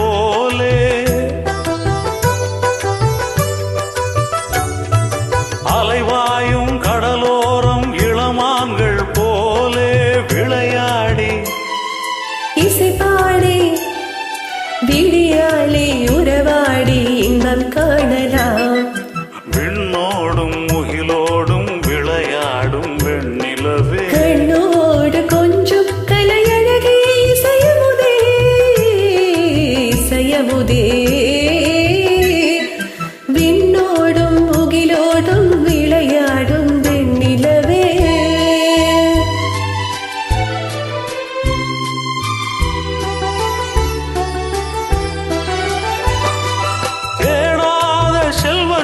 போலே அலைவாயும் கடலோரம் இளமான்கள் போலே விளையாடி இசை பாடி விடியாலே உறவாடி இன்பம் காணலாம். விண்ணோடும் முகிலோடும் விளையாடும் வெண்ணிலவே கண்ணோடு கொஞ்சம் கலையழகே இசையமுதே இசையமுதே விண்ணோடும் முகிலோடும் விளையாடும் வெண்ணிலவே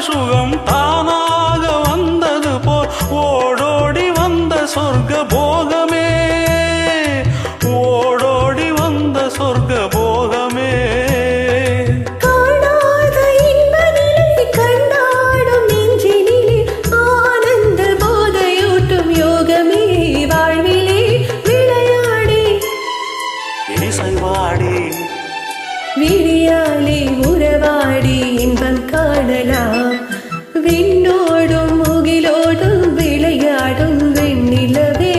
சுகம் தானாக வந்தது போல் ஓடோடி வந்த சொர்க்க போகமே ஓடோடி வந்த சொர்க்க போகமே காணாத இன்ப நிலை கண்டாடும் நெஞ்சினிலே ஆனந்த போதையூட்டும் யோகமே வாழ்விலே விளையாடி இசைவாடி விடியாலே உறவாடி இன்பம் காணலாம். விண்ணோடும் முகிலோடும் விளையாடும் வெண்ணிலவே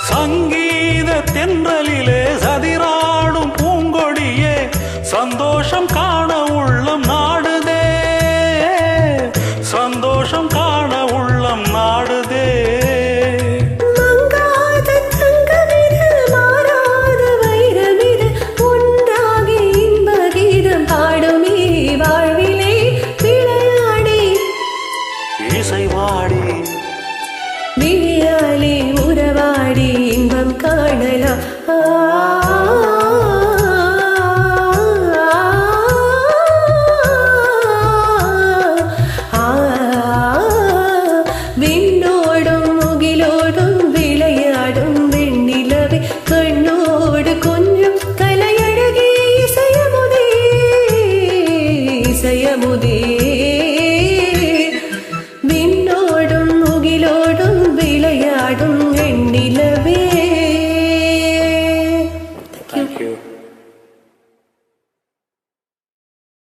சங்கீத தென்றலிலே சதிராடும் பூங்கொடியே சந்தோஷம் காண உள்ளம் நாடுதே சந்தோஷம் காண உள்ளம் நாடுதே மங்காத தங்கமிது மாறாத வைரமிது ஒன்றாகி இன்ப கீதம் பாடுமே வாழ்விலே விளையாடி இசைவாடி விழியாலே உறவாடி இன்பம் காணலாம். விண்ணோடும் முகிலோடும் விளையாடும் வெண்ணிலவே